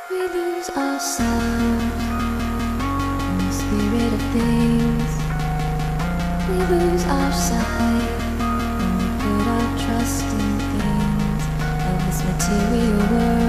We lose ourselves in the spirit of things. We lose our sight when we put our trust in things of this material world.